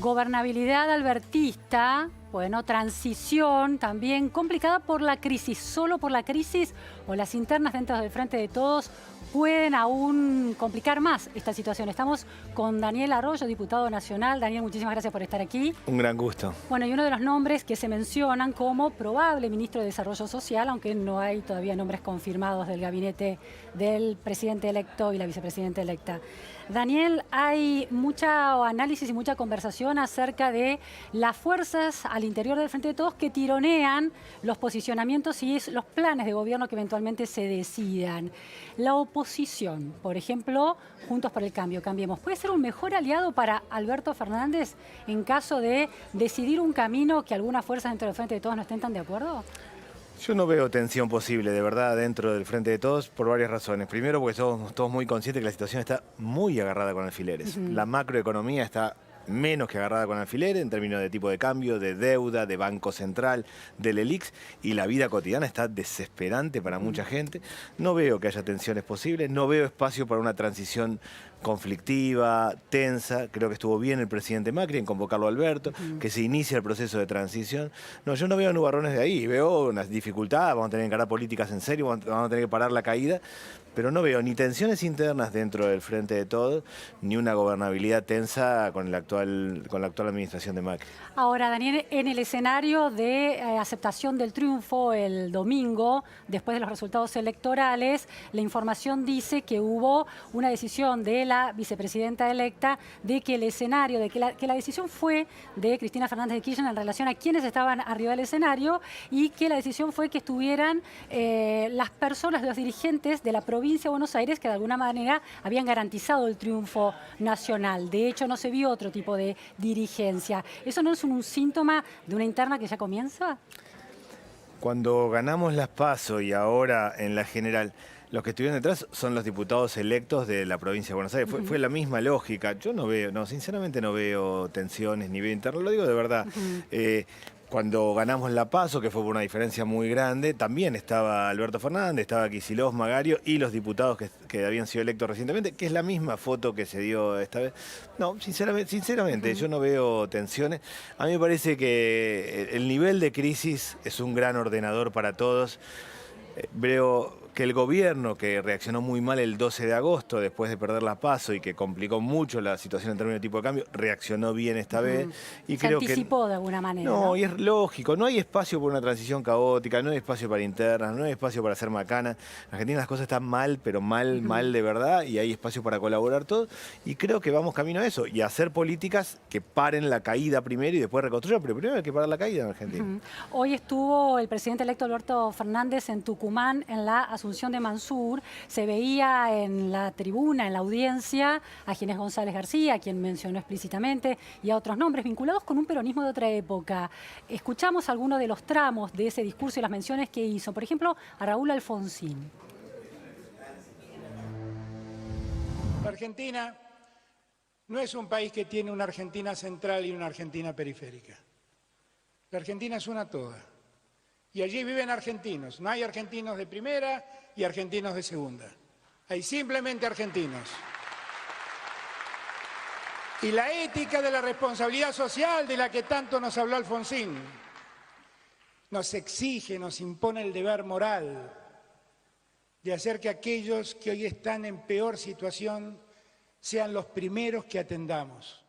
Gobernabilidad albertista, bueno, transición también complicada por la crisis. Solo por la crisis o las internas dentro del Frente de Todos pueden aún complicar más esta situación. Estamos con Daniel Arroyo, diputado nacional. Daniel, muchísimas gracias por estar aquí. Un gran gusto. Bueno, y uno de los nombres que se mencionan como probable ministro de Desarrollo Social, aunque no hay todavía nombres confirmados del gabinete del presidente electo y la vicepresidenta electa. Daniel, hay mucha análisis y mucha conversación acerca de las fuerzas al interior del Frente de Todos que tironean los posicionamientos y los planes de gobierno que eventualmente se decidan. La oposición, por ejemplo, Juntos por el Cambio, Cambiemos, ¿puede ser un mejor aliado para Alberto Fernández en caso de decidir un camino que algunas fuerzas dentro del Frente de Todos no estén tan de acuerdo? Yo no veo tensión posible, de verdad, dentro del Frente de Todos por varias razones. Primero, porque somos todos muy conscientes que la situación está muy agarrada con alfileres. La macroeconomía está menos que agarrada con alfileres en términos de tipo de cambio, de deuda, de Banco Central, del ELIX, y la vida cotidiana está desesperante para mucha gente. No veo que haya tensiones posibles, no veo espacio para una transición conflictiva, tensa. Creo que estuvo bien el presidente Macri en convocarlo a Alberto, que se inicia el proceso de transición. No, yo no veo nubarrones de ahí, veo una dificultad, vamos a tener que encarar políticas en serio, vamos a tener que parar la caída, pero no veo ni tensiones internas dentro del Frente de Todos, ni una gobernabilidad tensa con la actual administración de Macri. Ahora, Daniel, en el escenario de aceptación del triunfo el domingo, después de los resultados electorales, la información dice que hubo una decisión de la vicepresidenta electa de que el escenario, de que la decisión fue de Cristina Fernández de Kirchner en relación a quienes estaban arriba del escenario y que la decisión fue que estuvieran las personas, los dirigentes de la provincia de Buenos Aires que de alguna manera habían garantizado el triunfo nacional. De hecho, no se vio otro tipo de dirigencia. ¿Eso no es un síntoma de una interna que ya comienza? Cuando ganamos las PASO y ahora en la general, los que estuvieron detrás son los diputados electos de la provincia de Buenos Aires. Fue la misma lógica. Yo no veo, sinceramente no veo tensiones ni veo interno, lo digo de verdad. Cuando ganamos la PASO, que fue por una diferencia muy grande, también estaba Alberto Fernández, estaba Kicillof, Magario y los diputados que habían sido electos recientemente, que es la misma foto que se dio esta vez. No, sinceramente, yo no veo tensiones. A mí me parece que el nivel de crisis es un gran ordenador para todos. Veo que el gobierno, que reaccionó muy mal el 12 de agosto después de perder la PASO y que complicó mucho la situación en términos de tipo de cambio, reaccionó bien esta vez. Y se creo anticipó de alguna manera. No, y es lógico, no hay espacio por una transición caótica, no hay espacio para internas, no hay espacio para hacer macanas. En Argentina las cosas están mal, pero mal de verdad, y hay espacio para colaborar todos. Y creo que vamos camino a eso, y a hacer políticas que paren la caída primero y después reconstruyan, pero primero hay que parar la caída en Argentina. Hoy estuvo el presidente electo Alberto Fernández en Tucumán en la Asunción de Mansur. Se veía en la tribuna, en la audiencia, a Ginés González García, a quien mencionó explícitamente, y a otros nombres vinculados con un peronismo de otra época. Escuchamos algunos de los tramos de ese discurso y las menciones que hizo. Por ejemplo, a Raúl Alfonsín. La Argentina no es un país que tiene una Argentina central y una Argentina periférica. La Argentina es una toda. Y allí viven argentinos. No hay argentinos de primera y argentinos de segunda. Hay simplemente argentinos. Y la ética de la responsabilidad social de la que tanto nos habló Alfonsín nos exige, nos impone el deber moral de hacer que aquellos que hoy están en peor situación sean los primeros que atendamos.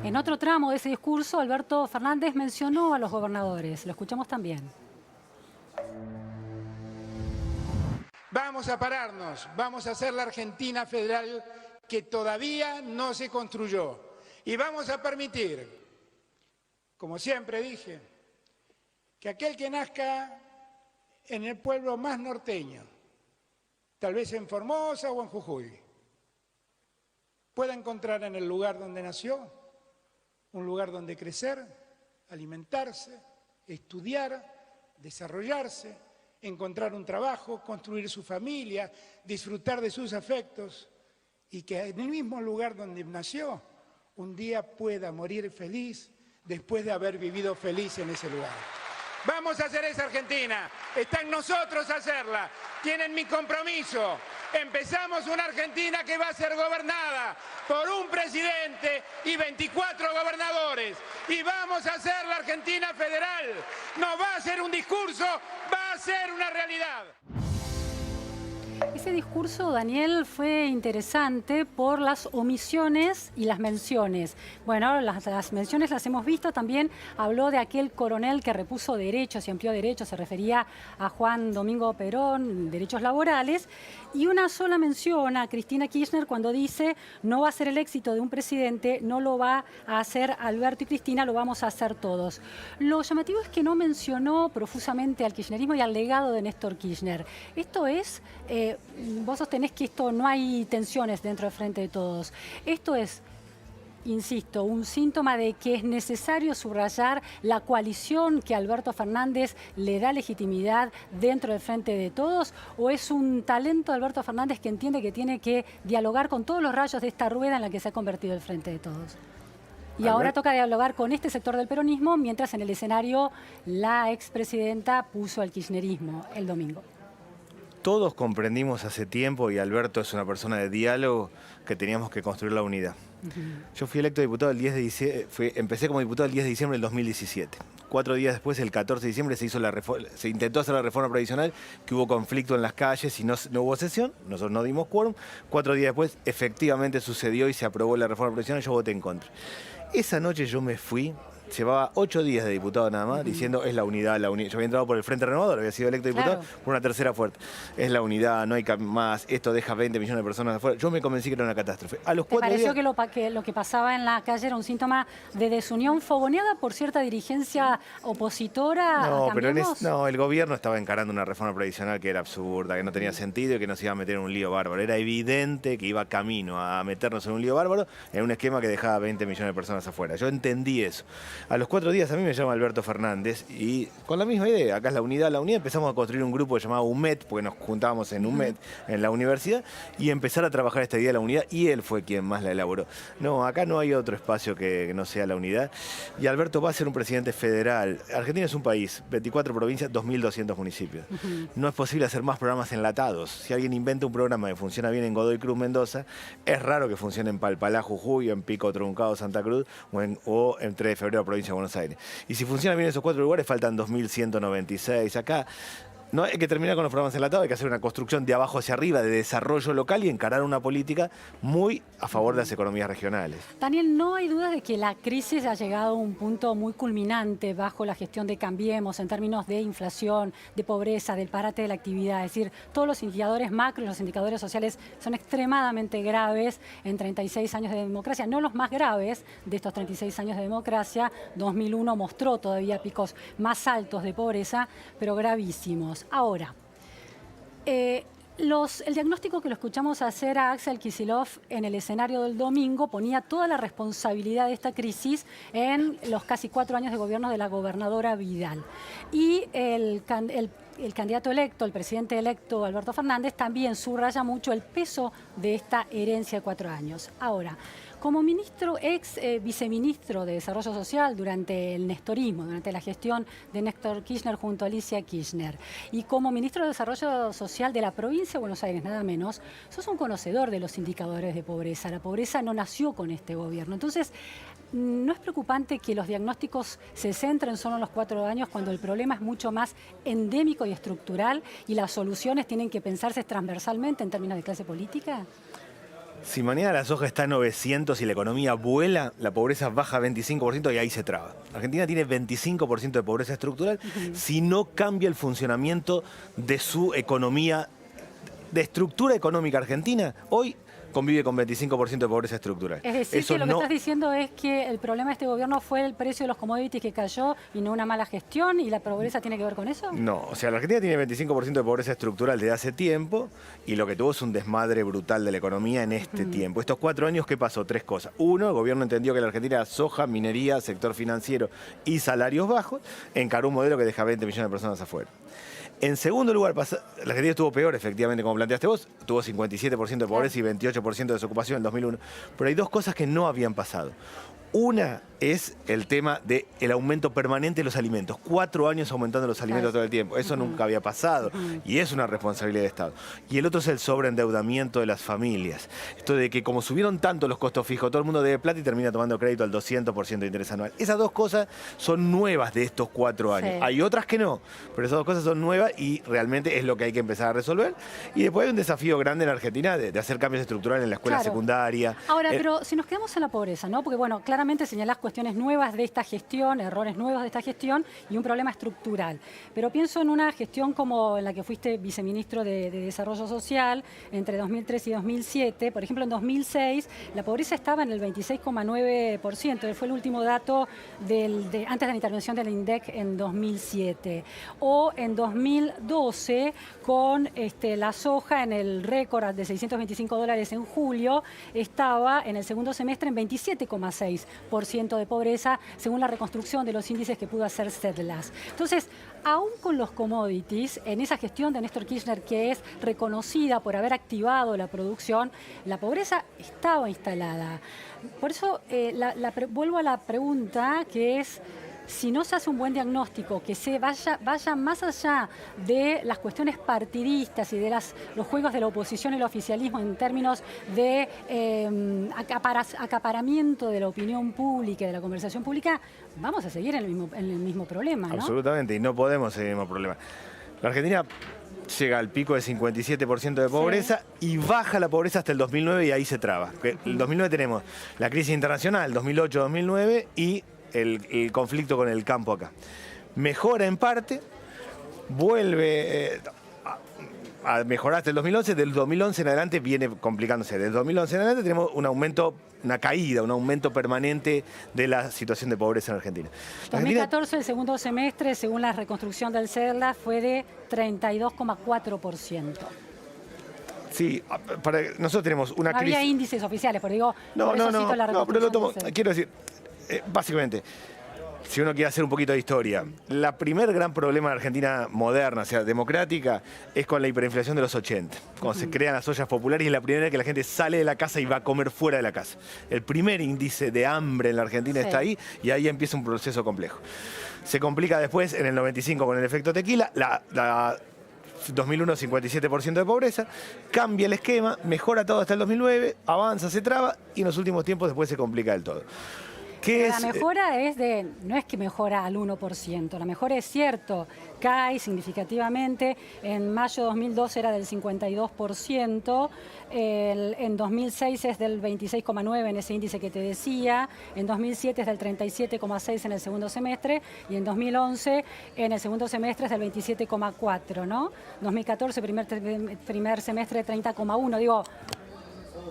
En otro tramo de ese discurso, Alberto Fernández mencionó a los gobernadores. Lo escuchamos también. Vamos a pararnos, vamos a hacer la Argentina federal que todavía no se construyó. Y vamos a permitir, como siempre dije, que aquel que nazca en el pueblo más norteño, tal vez en Formosa o en Jujuy, pueda encontrar en el lugar donde nació un lugar donde crecer, alimentarse, estudiar, desarrollarse, encontrar un trabajo, construir su familia, disfrutar de sus afectos y que en el mismo lugar donde nació un día pueda morir feliz después de haber vivido feliz en ese lugar. Vamos a hacer esa Argentina. Está en nosotros hacerla. Tienen mi compromiso. Empezamos una Argentina que va a ser gobernada por un presidente y 24 gobernadores. Y vamos a hacer la Argentina federal. No va a ser un discurso, va a ser una realidad. Ese discurso, Daniel, fue interesante por las omisiones y las menciones. Bueno, las menciones las hemos visto. También habló de aquel coronel que repuso derechos y amplió derechos. Se refería a Juan Domingo Perón, derechos laborales. Y una sola mención a Cristina Kirchner cuando dice no va a ser el éxito de un presidente, no lo va a hacer Alberto y Cristina, lo vamos a hacer todos. Lo llamativo es que no mencionó profusamente al kirchnerismo y al legado de Néstor Kirchner. Esto es... vos sostenés que esto no hay tensiones dentro del Frente de Todos. Esto es, insisto, un síntoma de que es necesario subrayar la coalición que Alberto Fernández le da legitimidad dentro del Frente de Todos, o es un talento de Alberto Fernández que entiende que tiene que dialogar con todos los rayos de esta rueda en la que se ha convertido el Frente de Todos. Y ahora toca dialogar con este sector del peronismo, mientras en el escenario la expresidenta puso al kirchnerismo el domingo. Todos comprendimos hace tiempo, y Alberto es una persona de diálogo, que teníamos que construir la unidad. Yo fui electo diputado el 10 de diciembre, empecé como diputado el 10 de diciembre del 2017. 4 días después, el 14 de diciembre, se intentó hacer la reforma previsional, que hubo conflicto en las calles y no hubo sesión, nosotros no dimos quórum. 4 días después, efectivamente sucedió y se aprobó la reforma previsional, yo voté en contra. Esa noche yo me fui. Llevaba 8 días de diputado nada más, diciendo es la unidad, la unidad. Yo había entrado por el Frente Renovador, había sido electo diputado por una tercera fuerza. Es la unidad, no hay más, esto deja 20 millones de personas afuera. Yo me convencí que era una catástrofe. A los 4 pareció días... que lo que pasaba en la calle era un síntoma de desunión fogoneada por cierta dirigencia opositora? No, pero no, el gobierno estaba encarando una reforma previsional que era absurda, que no tenía sentido y que nos iba a meter en un lío bárbaro. Era evidente que iba camino a meternos en un lío bárbaro, en un esquema que dejaba 20 millones de personas afuera. Yo entendí eso. A los 4 días a mí me llama Alberto Fernández y con la misma idea, acá es la unidad, empezamos a construir un grupo llamado UMED, porque nos juntábamos en UMED, en la universidad, y empezar a trabajar esta idea de la unidad, y él fue quien más la elaboró. No, acá no hay otro espacio que no sea la unidad, y Alberto va a ser un presidente federal. Argentina es un país, 24 provincias, 2.200 municipios. No es posible hacer más programas enlatados. Si alguien inventa un programa que funciona bien en Godoy Cruz, Mendoza, es raro que funcione en Palpalá, Jujuy, o en Pico Truncado, Santa Cruz, o en 3 de febrero, provincia de Buenos Aires. Y si funcionan bien esos 4 lugares, faltan 2.196. Acá no hay que terminar con los programas enlatados, hay que hacer una construcción de abajo hacia arriba, de desarrollo local y encarar una política muy a favor de las economías regionales. Daniel, no hay duda de que la crisis ha llegado a un punto muy culminante bajo la gestión de Cambiemos en términos de inflación, de pobreza, del parate de la actividad. Es decir, todos los indicadores macro, los indicadores sociales son extremadamente graves en 36 años de democracia. No los más graves de estos 36 años de democracia. 2001 mostró todavía picos más altos de pobreza, pero gravísimos. Ahora, el diagnóstico que lo escuchamos hacer a Axel Kicillof en el escenario del domingo ponía toda la responsabilidad de esta crisis en los casi 4 años de gobierno de la gobernadora Vidal. Y el candidato electo, el presidente electo Alberto Fernández, también subraya mucho el peso de esta herencia de 4 años. Ahora, como viceministro de Desarrollo Social durante el nestorismo, durante la gestión de Néstor Kirchner junto a Alicia Kirchner, y como ministro de Desarrollo Social de la provincia de Buenos Aires, nada menos, sos un conocedor de los indicadores de pobreza. La pobreza no nació con este gobierno. Entonces, ¿no es preocupante que los diagnósticos se centren solo en los 4 años cuando el problema es mucho más endémico y estructural y las soluciones tienen que pensarse transversalmente en términos de clase política? Si mañana la soja está a 900 y la economía vuela, la pobreza baja 25% y ahí se traba. Argentina tiene 25% de pobreza estructural si no cambia el funcionamiento de su economía, de estructura económica argentina. Hoy convive con 25% de pobreza estructural. Es decir, eso que lo no... que estás diciendo es que el problema de este gobierno fue el precio de los commodities que cayó y no una mala gestión, ¿y la pobreza tiene que ver con eso? No, o sea, la Argentina tiene 25% de pobreza estructural desde hace tiempo y lo que tuvo es un desmadre brutal de la economía en este tiempo. Estos 4 años, ¿qué pasó? 3 cosas. Uno, el gobierno entendió que la Argentina era soja, minería, sector financiero y salarios bajos, encaró un modelo que deja 20 millones de personas afuera. En segundo lugar, la Argentina estuvo peor, efectivamente, como planteaste vos, tuvo 57% de pobreza y 28% de desocupación en 2001. Pero hay 2 cosas que no habían pasado. Una es el tema del aumento permanente de los alimentos. 4 años aumentando los alimentos todo el tiempo. Eso nunca había pasado y es una responsabilidad del Estado. Y el otro es el sobreendeudamiento de las familias. Esto de que como subieron tanto los costos fijos, todo el mundo debe plata y termina tomando crédito al 200% de interés anual. Esas dos cosas son nuevas de estos 4 años. Sí. Hay otras que no, pero esas dos cosas son nuevas y realmente es lo que hay que empezar a resolver. Y después hay un desafío grande en Argentina de hacer cambios estructurales en la escuela secundaria. Ahora, pero si nos quedamos en la pobreza, ¿no? Porque, bueno, claramente señalás cuestiones nuevas de esta gestión, errores nuevos de esta gestión y un problema estructural. Pero pienso en una gestión como en la que fuiste viceministro de Desarrollo Social entre 2003 y 2007. Por ejemplo, en 2006 la pobreza estaba en el 26,9%. Fue el último dato antes de la intervención del INDEC en 2007. O en 2012, con la soja en el récord de $625 en julio, estaba en el segundo semestre en 27,6% de pobreza, según la reconstrucción de los índices que pudo hacer CEDLAS. Entonces, aún con los commodities, en esa gestión de Néstor Kirchner, que es reconocida por haber activado la producción, la pobreza estaba instalada. Por eso vuelvo a la pregunta, que es: si no se hace un buen diagnóstico, que se vaya más allá de las cuestiones partidistas y de los juegos de la oposición y el oficialismo en términos de acaparamiento de la opinión pública y de la conversación pública, vamos a seguir en el mismo problema, ¿no? Absolutamente, y no podemos seguir en el mismo problema. La Argentina llega al pico de 57% de pobreza y baja la pobreza hasta el 2009 y ahí se traba. El 2009 tenemos la crisis internacional, 2008-2009 y el conflicto con el campo acá. Mejora en parte, vuelve a mejorar hasta el 2011, del 2011 en adelante viene complicándose. Del 2011 en adelante tenemos un aumento, una caída, un aumento permanente de la situación de pobreza en Argentina. 2014, el segundo semestre, según la reconstrucción del CEDLAS, fue de 32,4%. Sí, nosotros tenemos una no crisis... había índices oficiales, pero digo, No, pero lo tomo, del quiero decir, básicamente, si uno quiere hacer un poquito de historia, la primer gran problema de Argentina moderna, o sea, democrática, es con la hiperinflación de los 80. Cuando se crean las ollas populares y es la primera vez que la gente sale de la casa y va a comer fuera de la casa. El primer índice de hambre en la Argentina está ahí y ahí empieza un proceso complejo. Se complica después en el 95 con el efecto tequila, 2001 57% de pobreza, cambia el esquema, mejora todo hasta el 2009, avanza, se traba y en los últimos tiempos después se complica del todo. La mejora no es que mejora al 1%, la mejora es cierto, cae significativamente, en mayo de 2012 era del 52%, en 2006 es del 26,9% en ese índice que te decía, en 2007 es del 37,6% en el segundo semestre y en 2011 en el segundo semestre es del 27,4%, ¿no? 2014 primer semestre 30,1%, digo...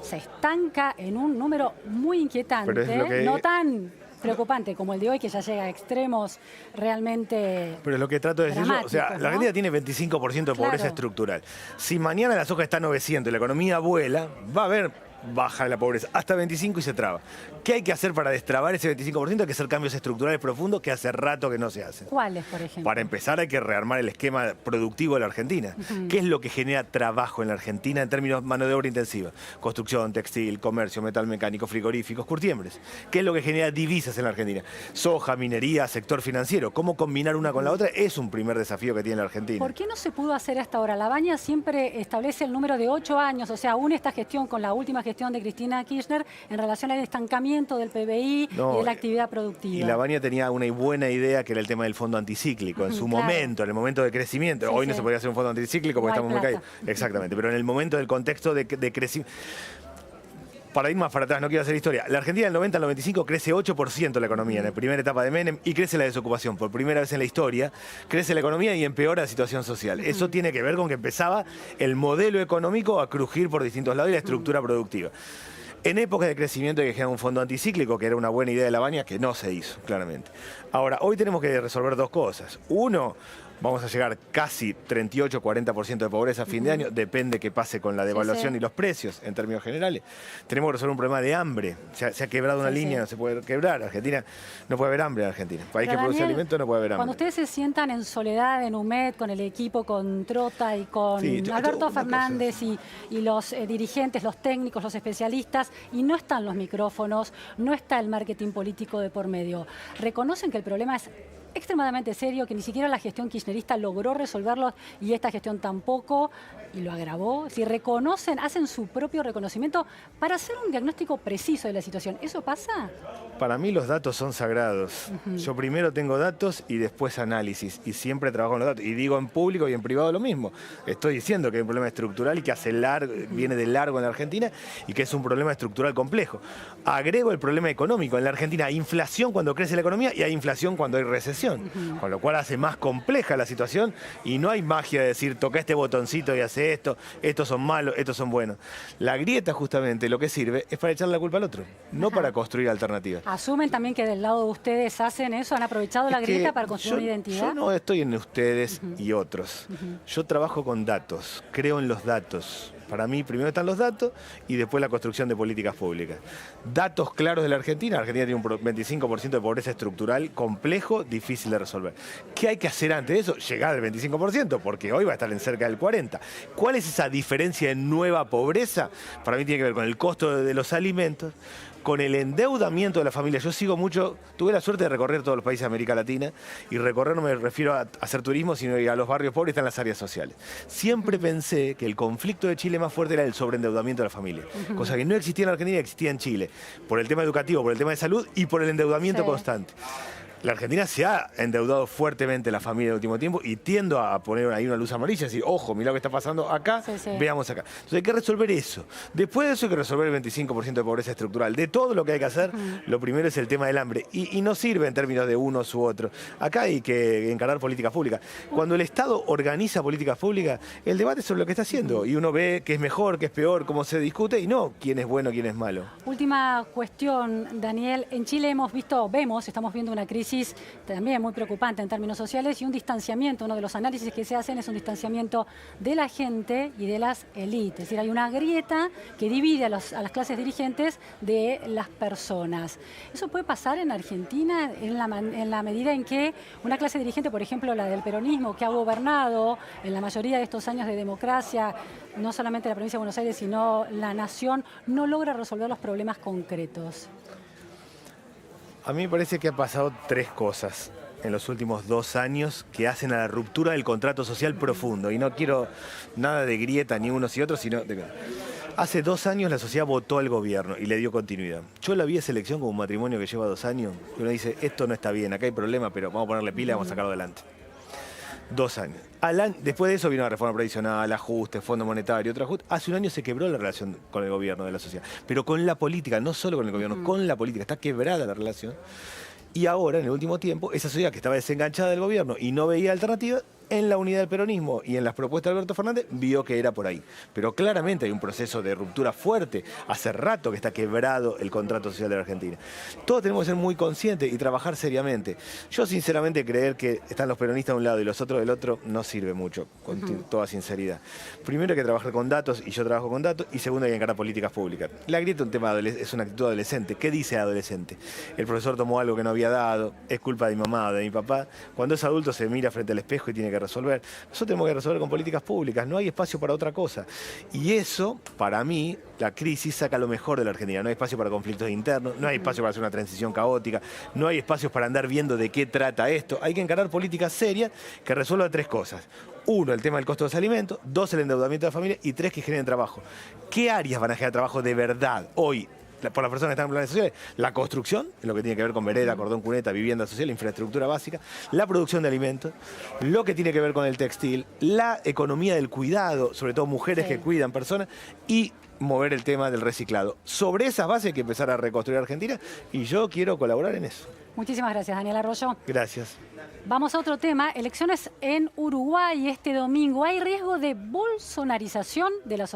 Se estanca en un número muy inquietante, no tan preocupante como el de hoy, que ya llega a extremos realmente... Pero lo que trato de decir yo, o sea, la Argentina tiene 25% de pobreza estructural. Si mañana la soja está a 900 y la economía vuela, va a haber baja la pobreza hasta 25 y se traba. ¿Qué hay que hacer para destrabar ese 25%? Hay que hacer cambios estructurales profundos que hace rato que no se hacen. ¿Cuáles, por ejemplo? Para empezar hay que rearmar el esquema productivo de la Argentina. ¿Qué es lo que genera trabajo en la Argentina en términos de mano de obra intensiva? Construcción, textil, comercio, metal mecánico, frigoríficos, curtiembres. ¿Qué es lo que genera divisas en la Argentina? Soja, minería, sector financiero. ¿Cómo combinar una con la otra? Es un primer desafío que tiene la Argentina. ¿Por qué no se pudo hacer hasta ahora? La Baña siempre establece el número de 8 años, o sea, une esta gestión con la última gestión de Cristina Kirchner en relación al estancamiento del PBI y de la actividad productiva. Y la Baña tenía una buena idea que era el tema del fondo anticíclico. En su momento, en el momento de crecimiento, hoy no se podía hacer un fondo anticíclico porque estamos muy caídos. Exactamente, pero en el momento del contexto de crecimiento... Para ir más para atrás, no quiero hacer historia. La Argentina del 90 al 95 crece 8% la economía en la primera etapa de Menem y crece la desocupación. Por primera vez en la historia, crece la economía y empeora la situación social. Eso tiene que ver con que empezaba el modelo económico a crujir por distintos lados y la estructura productiva. En épocas de crecimiento hay que generar un fondo anticíclico, que era una buena idea de la Baña, que no se hizo, claramente. Ahora, hoy tenemos que resolver dos cosas. Uno, Vamos a llegar casi 38-40% de pobreza a fin de año. Depende qué pase con la devaluación y los precios, en términos generales. Tenemos que resolver un problema de hambre. Se ha quebrado una línea, no se puede quebrar. Argentina, no puede haber hambre en Argentina. País que produce alimentos no puede haber hambre. Cuando ustedes se sientan en soledad en UMED, con el equipo, con Trota y con Alberto Fernández y los dirigentes, los técnicos, los especialistas, y no están los micrófonos, no está el marketing político de por medio, ¿reconocen que el problema es extremadamente serio, que ni siquiera la gestión kirchnerista logró resolverlo y esta gestión tampoco, y lo agravó? Si reconocen, hacen su propio reconocimiento para hacer un diagnóstico preciso de la situación, ¿eso pasa? Para mí los datos son sagrados. Yo primero tengo datos y después análisis, y siempre trabajo con los datos. Y digo en público y en privado lo mismo. Estoy diciendo que hay un problema estructural y que viene de largo en la Argentina y que es un problema estructural complejo. Agrego el problema económico. En la Argentina hay inflación cuando crece la economía y hay inflación cuando hay recesión. Con lo cual hace más compleja la situación y no hay magia de decir toca este botoncito y hace esto, estos son malos, estos son buenos. La grieta justamente lo que sirve es para echarle la culpa al otro, no para construir alternativas. ¿Asumen también que del lado de ustedes hacen eso? ¿Han aprovechado la grieta para construir una identidad? Yo no estoy en ustedes y otros. Yo trabajo con datos, creo en los datos. Para mí primero están los datos y después la construcción de políticas públicas. Datos claros de la Argentina. La Argentina tiene un 25% de pobreza estructural complejo, difícil de resolver. ¿Qué hay que hacer antes de eso? Llegar al 25%, porque hoy va a estar en cerca del 40%. ¿Cuál es esa diferencia en nueva pobreza? Para mí tiene que ver con el costo de los alimentos, con el endeudamiento de la familia. Yo sigo mucho, tuve la suerte de recorrer todos los países de América Latina, y recorrer no me refiero a hacer turismo, sino a los barrios pobres, están las áreas sociales. Siempre pensé que el conflicto de Chile más fuerte era el sobreendeudamiento de la familia, cosa que no existía en Argentina y existía en Chile, por el tema educativo, por el tema de salud y por el endeudamiento constante. La Argentina se ha endeudado fuertemente la familia en el último tiempo y tiendo a poner ahí una luz amarilla y decir, ojo, mirá lo que está pasando acá, veamos acá. Entonces hay que resolver eso. Después de eso hay que resolver el 25% de pobreza estructural. De todo lo que hay que hacer, lo primero es el tema del hambre. Y no sirve en términos de unos u otros. Acá hay que encarar políticas públicas. Cuando el Estado organiza políticas públicas, el debate es sobre lo que está haciendo. Y uno ve qué es mejor, qué es peor, cómo se discute, y no quién es bueno, quién es malo. Última cuestión, Daniel. En Chile estamos viendo una crisis también muy preocupante en términos sociales y un distanciamiento. Uno de los análisis que se hacen es un distanciamiento de la gente y de las élites. Es decir, hay una grieta que divide a las clases dirigentes de las personas. ¿Eso puede pasar en Argentina en la medida en que una clase dirigente, por ejemplo la del peronismo, que ha gobernado en la mayoría de estos años de democracia, no solamente la provincia de Buenos Aires, sino la nación, no logra resolver los problemas concretos? A mí me parece que ha pasado tres cosas en los últimos 2 años que hacen a la ruptura del contrato social profundo. Y no quiero nada de grieta ni unos y otros, sino... Hace 2 años la sociedad votó al gobierno y le dio continuidad. Yo la vi esa elección como un matrimonio que lleva 2 años. Y uno dice, esto no está bien, acá hay problema, pero vamos a ponerle pila y vamos a sacarlo adelante. 2 años. Después de eso vino la reforma previsional, ajuste, Fondo Monetario, otro ajuste. Hace 1 año se quebró la relación con el gobierno de la sociedad. Pero con la política, no solo con el gobierno, con la política. Está quebrada la relación. Y ahora, en el último tiempo, esa sociedad que estaba desenganchada del gobierno y no veía alternativa, en la unidad del peronismo y en las propuestas de Alberto Fernández, vio que era por ahí. Pero claramente hay un proceso de ruptura fuerte. Hace rato que está quebrado el contrato social de la Argentina. Todos tenemos que ser muy conscientes y trabajar seriamente. Yo, sinceramente, creer que están los peronistas de un lado y los otros del otro no sirve mucho, con toda sinceridad. Primero hay que trabajar con datos, y yo trabajo con datos, y segundo hay que encarar políticas públicas. La grieta es una actitud adolescente. ¿Qué dice adolescente? El profesor tomó algo que no había dado, es culpa de mi mamá o de mi papá. Cuando es adulto se mira frente al espejo y tiene que resolver. Nosotros tenemos que resolver con políticas públicas, no hay espacio para otra cosa. Y eso, para mí, la crisis saca lo mejor de la Argentina. No hay espacio para conflictos internos, no hay espacio para hacer una transición caótica, no hay espacios para andar viendo de qué trata esto. Hay que encarar políticas serias que resuelvan 3 cosas. 1, el tema del costo de los alimentos. 2, el endeudamiento de la familia. Y 3, que generen trabajo. ¿Qué áreas van a generar trabajo de verdad hoy? Por las personas que están en planes sociales, la construcción, en lo que tiene que ver con vereda, cordón, cuneta, vivienda social, infraestructura básica, la producción de alimentos, lo que tiene que ver con el textil, la economía del cuidado, sobre todo mujeres que cuidan personas, y mover el tema del reciclado. Sobre esas bases hay que empezar a reconstruir Argentina y yo quiero colaborar en eso. Muchísimas gracias, Daniel Arroyo. Gracias. Vamos a otro tema, elecciones en Uruguay este domingo. ¿Hay riesgo de bolsonarización de la sociedad?